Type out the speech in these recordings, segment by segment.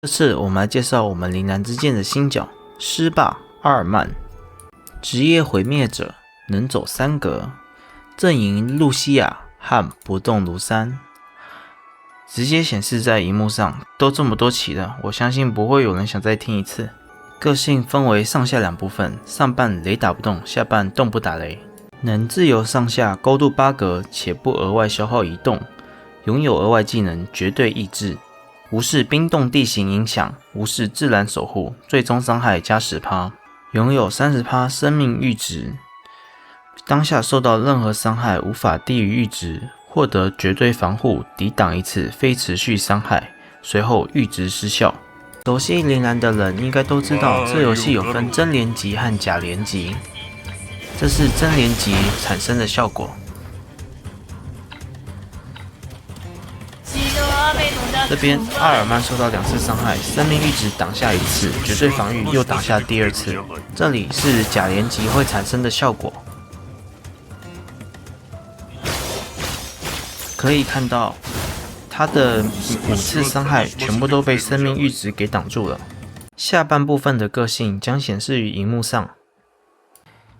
这次我们来介绍我们铃兰之剑的新角狮霸阿尔曼，职业毁灭者，能走3格，阵营露西亚和不动如山，直接显示在荧幕上。都这么多期了，我相信不会有人想再听一次。个性分为上下2部分，上半雷打不动，下半动不打雷，能自由上下高度8格，且不额外消耗移动，拥有额外技能绝对抑制。无视冰冻地形影响，无视自然守护，最终伤害加 10%， 拥有 30% 生命阈值。当下受到任何伤害无法低于阈值，获得绝对防护，抵挡一次非持续伤害，随后阈值失效。熟悉铃兰的人应该都知道，这游戏有分真连级和假连级，这是真连级产生的效果。这边阿尔曼受到2次伤害，生命阈值挡下1次，绝对防御又挡下第2次。这里是假连级会产生的效果。可以看到，他的5次伤害全部都被生命阈值给挡住了。下半部分的个性将显示于荧幕上。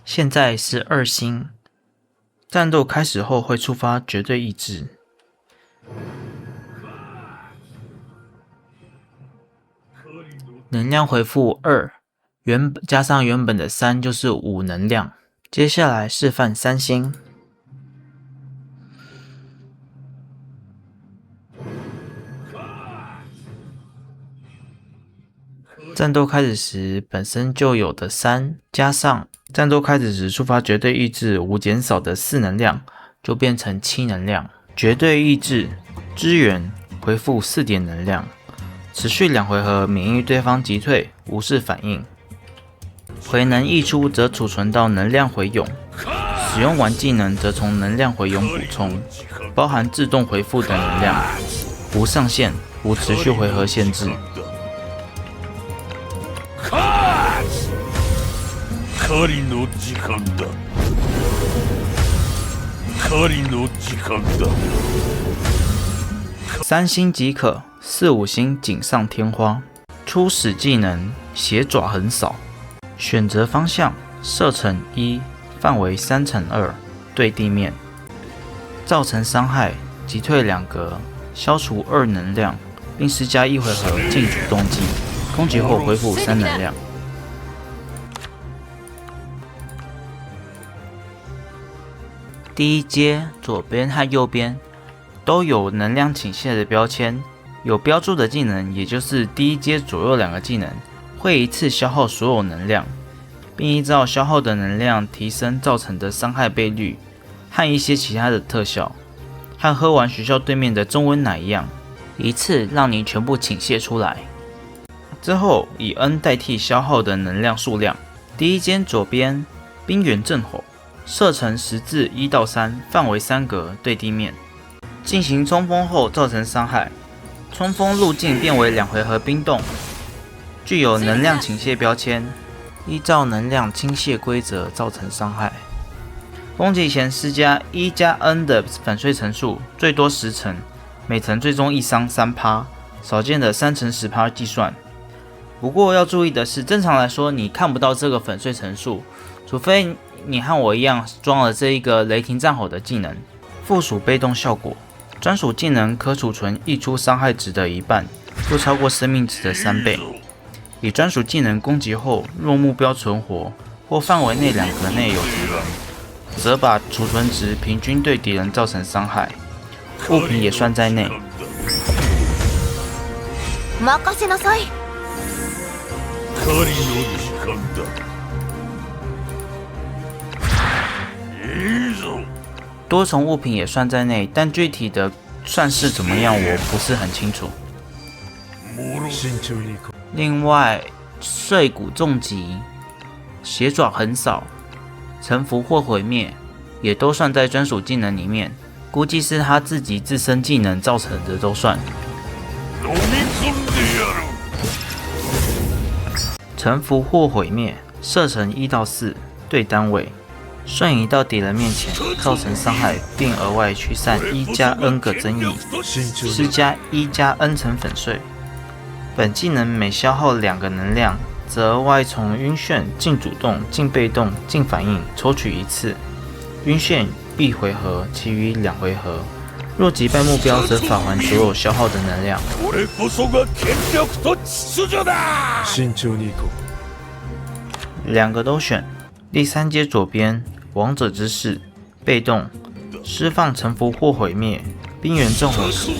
现在是2星，战斗开始后会触发绝对抑制。能量回复2，加上原本的3就是5能量。接下来示范3星。战斗开始时本身就有的3，加上战斗开始时触发绝对抑制无减少的4能量，就变成7能量。绝对抑制支援回复4点能量。持续2回合，免疫对方击退，无视反应。回能溢出则储存到能量回涌，使用完技能则从能量回涌补充，包含自动回复的能量，无上限，无持续回合限制。3星即可，4、5星锦上添花。初始技能血爪横扫，选择方向射程1，范围3×2，对地面，造成伤害击退2格，消除2能量，并施加1回合进主动技，攻击后恢复3能量。第一阶左边和右边都有能量倾泻的标签，有标注的技能，也就是第一阶左右2个技能，会一次消耗所有能量，并依照消耗的能量提升造成的伤害倍率和一些其他的特效，和喝完学校对面的中温奶一样，一次让你全部倾泻出来。之后以 N 代替消耗的能量数量。第一阶左边冰原震吼，射程10至1到3，范围3格，对地面。进行冲锋后造成伤害，冲锋路径变为2回合冰冻，具有能量倾泻标签，依照能量倾泻规则造成伤害。攻击前施加1+N 的粉碎层数，最多10层，每层最终易伤3%，少见的3×10%计算。不过要注意的是，正常来说你看不到这个粉碎层数，除非你和我一样装了这一个雷霆战吼的技能。附属被动效果，专属技能可储存溢出伤害值的1半，不超过生命值的3倍。以专属技能攻击后，若目标存活或范围内2格内有敌人，则把储存值平均对敌人造成伤害，物品也算在内。多重物品也算在内，但具体的算是怎么样，我不是很清楚。另外，碎骨重击、血爪横扫、臣服或毁灭，也都算在专属技能里面，估计是他自己自身技能造成的都算。臣服或毁灭，射程1到4，对单位。瞬移到敌人面前，造成伤害，并额外驱散1+N个增益，施加1+N层粉碎，本技能每消耗2个能量，则额外从晕眩、净主动、净被动、净反应抽取1次。晕眩1回合，其余2回合。若击败目标，则返还所有消耗的能量。2个都选。第3阶左边，王者之势，被动，释放臣服或毁灭。冰原正火时，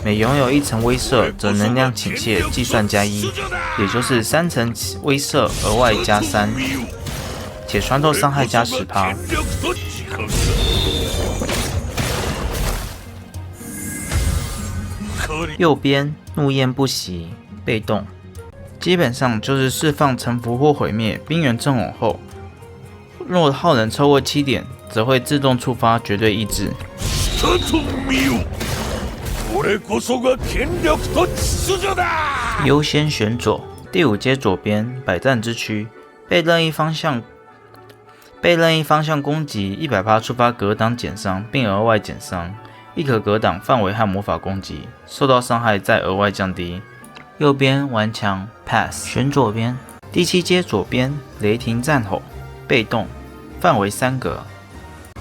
每拥有1层威慑，则能量倾泻计算加1，也就是3层威慑额外加3，且穿透伤害加10%。右边怒焰不息，被动，基本上就是释放臣服或毁灭冰原正火后，若耗能超过7点，则会自动触发绝对意志。优先选左。第5阶左边，百战之躯，被任意方向攻击100%触发格挡减伤，并额外减伤，亦可格挡范围和魔法攻击，受到伤害再额外降低。右边顽强 pass， 选左边。第7阶左边，雷霆战吼，被动，范围3格，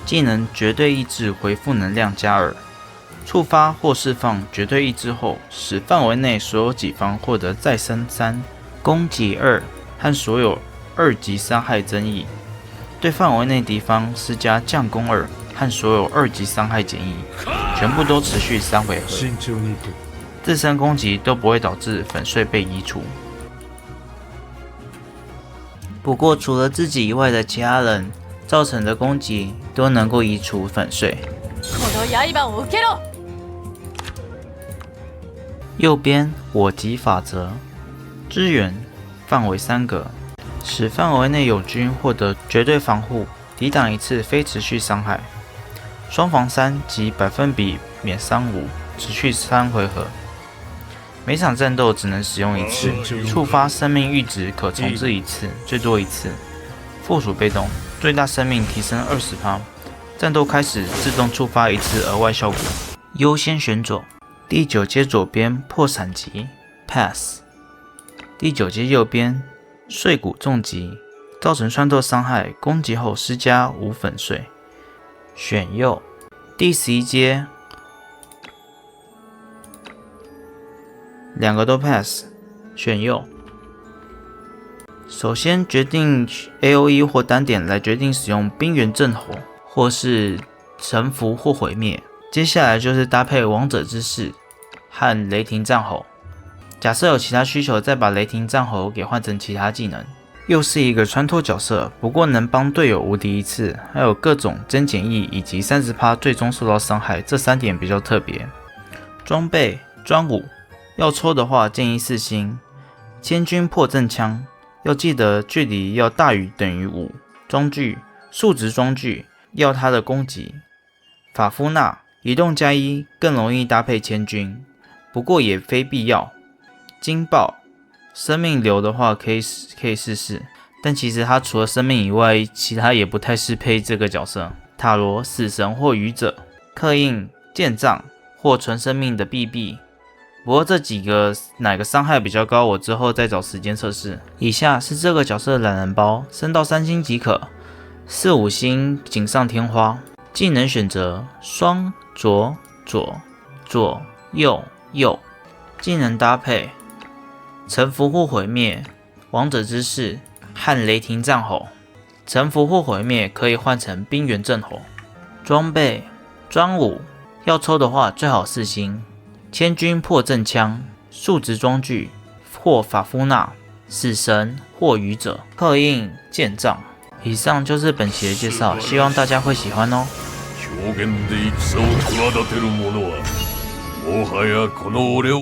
技能绝对意志回复能量加2，触发或释放绝对意志后，使范围内所有己方获得再生3，攻击2和所有2级伤害增益，对范围内敌方施加降攻2和所有2级伤害减益，全部都持续3回合。自身攻击都不会导致粉碎被移除。不过除了自己以外的其他人造成的攻击都能够移除粉碎。右边我级法则，支援，范围3格，使范围内友军获得绝对防护，抵挡1次非持续伤害，双防3及百分比免伤5，持续3回合。每场战斗只能使用1次，触发生命阈值可重置1次，最多1次。附属被动，最大生命提升20%，战斗开始自动触发1次额外效果。优先选左。第9阶左边破闪击 pass。第9阶右边碎骨重击，造成穿透伤害，攻击后施加5粉碎，选右。第11阶2个都 pass， 选右。首先决定 AOE 或单点来决定使用冰原正火，或是臣服或毁灭。接下来就是搭配王者之势和雷霆战吼。假设有其他需求，再把雷霆战吼给换成其他技能。又是一个穿脱角色，不过能帮队友无敌1次，还有各种增减益以及30%最终受到伤害，这3点比较特别。装备专武，要抽的话建议4星。千钧破阵枪，要记得距离要大于等于5。装具数值装具，要它的攻击。法夫纳移动加1，更容易搭配千钧，不过也非必要。惊爆生命流的话可以试试，但其实它除了生命以外，其他也不太适配这个角色。塔罗死神或愚者，刻印剑杖或纯生命的 BB。不过这几个哪个伤害比较高，我之后再找时间测试。以下是这个角色的懒人包，升到3星即可，4、5星锦上添花。技能选择双左左左右右。技能搭配臣服或毁灭、王者之势和雷霆战吼。臣服或毁灭可以换成冰原正火。装备专武，要抽的话最好4星。千钧破阵枪、数值装具或法夫纳、死神或愚者、刻印剑杖。以上就是本期的介绍，希望大家会喜欢哦。表現で戦を企てる者はもはやこの俺を